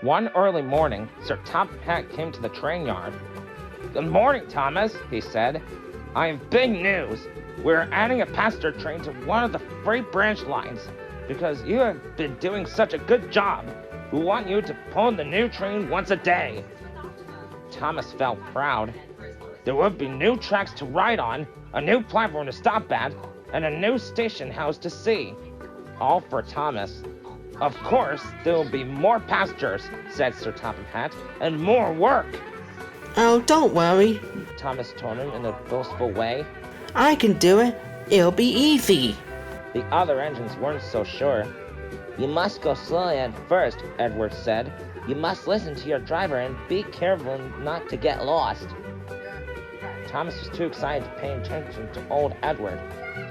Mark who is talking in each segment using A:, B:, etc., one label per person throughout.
A: One early morning, Sir Top Hat came to the train yard. "Good morning, Thomas," he said. "I have big news. We're adding a passenger train to one of the freight branch lines. Because you have been doing such a good job, we want you to pull the new train once a day." Thomas felt proud. There would be new tracks to ride on, a new platform to stop at, and a new station house to see. All for Thomas. "Of course, there will be more passengers," said Sir Topham Hatt, "and more work."
B: Oh, don't worry.
A: Thomas told him in a boastful way.
B: I can do it. It'll be easy.
A: The other engines weren't so sure. "You must go slowly at first," Edward said. "You must listen to your driver and be careful not to get lost." Thomas was too excited to pay attention to old Edward.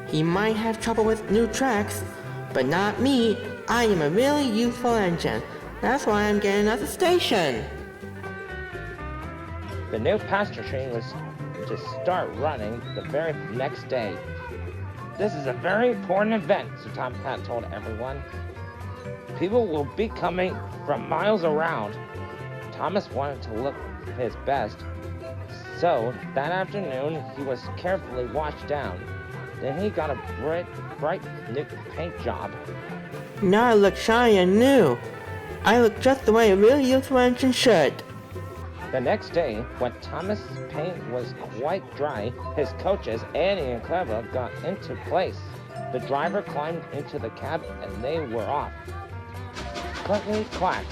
B: He might have trouble with new tracks, but not me. I am a really useful engine. That's why I'm getting at the station.
A: The new passenger train was to start running the very next day. "This is a very important event," Sir Tom Pat told everyone. "People will be coming from miles around." Thomas wanted to look his best, so that afternoon he was carefully washed down. Then he got a bright new paint job.
B: Now I look shiny and new. I look just the way a really useful engine should.
A: The next day, when Thomas' paint was quite dry, his coaches, Annie and Clever, got into place. The driver climbed into the cab and they were off. Clickety-clack,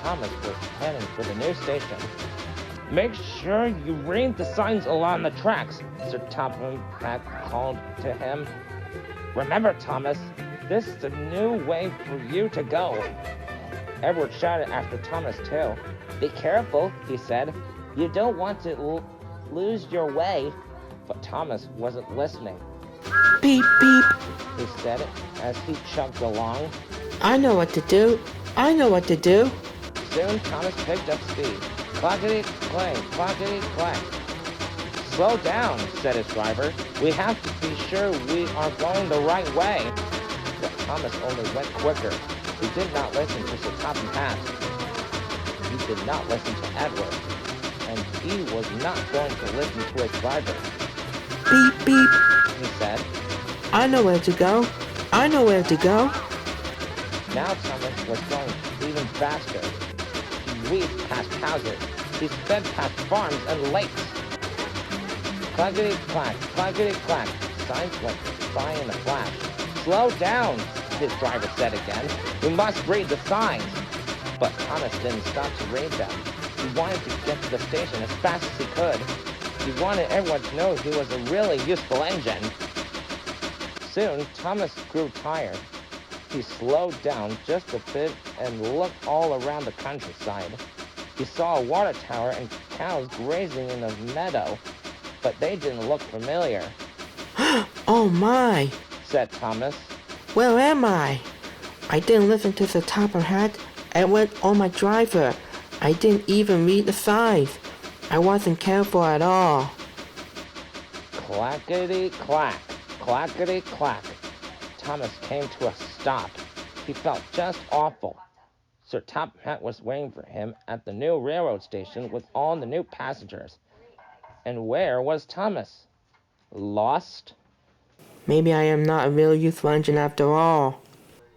A: Thomas was heading for the new station. "Make sure you read the signs along the tracks," Sir Topham Hatt called to him. "Remember, Thomas, this is a new way for you to go." Edward shouted after Thomas too. "Be careful," he said. "You don't want to lose your way." But Thomas wasn't listening.
B: Beep, beep.
A: He said as he chugged along.
B: I know what to do. I know what to do.
A: Soon Thomas picked up speed. Clackety-clang, clackety-clack. "Slow down," said his driver. "We have to be sure we are going the right way." But Thomas only went quicker. He did not listen to Sir Topham Hatt. He did not listen to Edward. And he was not going to listen to his driver.
B: Beep, beep.
A: He said.
B: I know where to go. I know where to go.
A: Now Thomas was going even faster. He weaved past houses. He sped past farms and lakes. Clackety-clack, clackety-clack. Signs went by in a flash. "Slow down," his driver said again. "We must read the signs." But Thomas didn't stop to read them. He wanted to get to the station as fast as he could. He wanted everyone to know he was a really useful engine. Soon, Thomas grew tired. He slowed down just a bit and looked all around the countryside. He saw a water tower and cows grazing in a meadow, but they didn't look familiar.
B: Oh my,
A: said Thomas.
B: Where am I? I didn't listen to the Topham Hatt, Edward, or my driver. I didn't even read the signs. I wasn't careful at all.
A: Clackety-clack, clackety-clack. Thomas came to a stop. He felt just awful. Sir Topham Hatt was waiting for him at the new railroad station with all the new passengers. And where was Thomas? Lost?
B: Maybe I am not a real useful engine after all,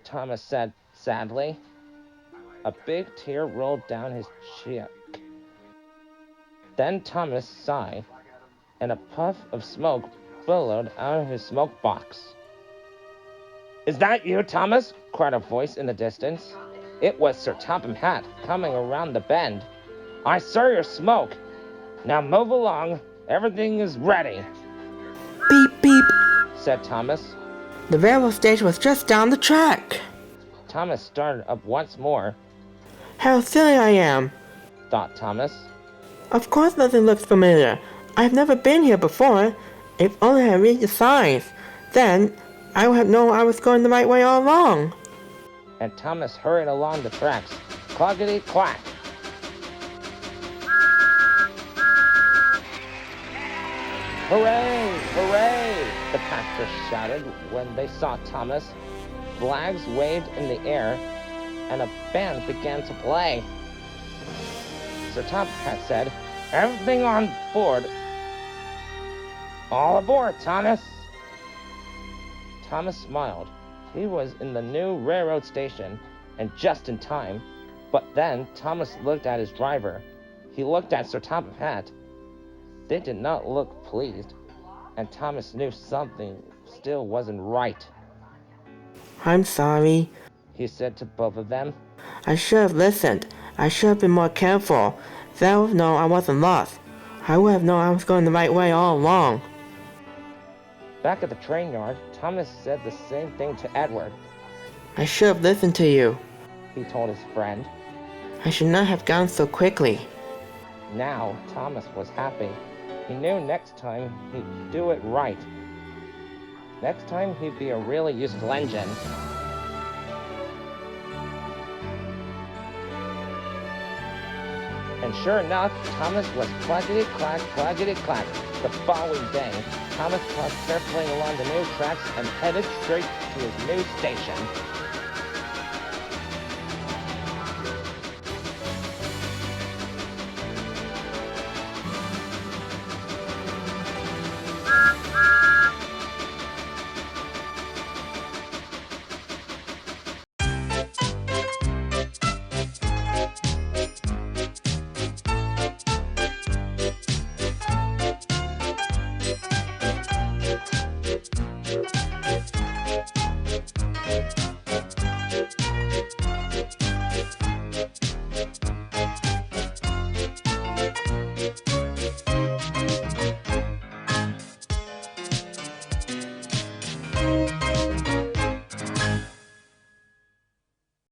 A: Thomas said sadly. A big tear rolled down his cheek. Then Thomas sighed, and a puff of smoke billowed out of his smoke box. "Is that you, Thomas?" cried a voice in the distance. It was Sir Topham Hatt coming around the bend. "I saw your smoke. Now move along. Everything is ready,"
B: Beep, beep,
A: said Thomas.
B: The railroad station was just down the track.
A: Thomas started up once more.
B: How silly I am,
A: thought Thomas.
B: Of course nothing looks familiar. I've never been here before. If only I read the signs. Then I would have known I was going the right way all along.
A: And Thomas hurried along the tracks. Clackety-clack. "Hooray! Hooray!" the passengers shouted when they saw Thomas. Flags waved in the air, and a band began to play. Sir Top Hat said, "Everything on board. All aboard, Thomas." Thomas smiled. He was in the new railroad station, and just in time. But then Thomas looked at his driver. He looked at Sir Top Hat. They did not look pleased, and Thomas knew something still wasn't right.
B: I'm sorry.
A: He said to both of them.
B: I should have listened. I should have been more careful. Then I would have known I wasn't lost. I would have known I was going the right way all along.
A: Back at the train yard, Thomas said the same thing to Edward.
B: I should have listened to you.
A: He told his friend.
B: I should not have gone so quickly.
A: Now Thomas was happy. He knew next time he'd do it right. Next time he'd be a really useful engine. And sure enough, Thomas was clackety-clack, clackety-clack. The following day, Thomas crossed carefully along the new tracks and headed straight to his new station.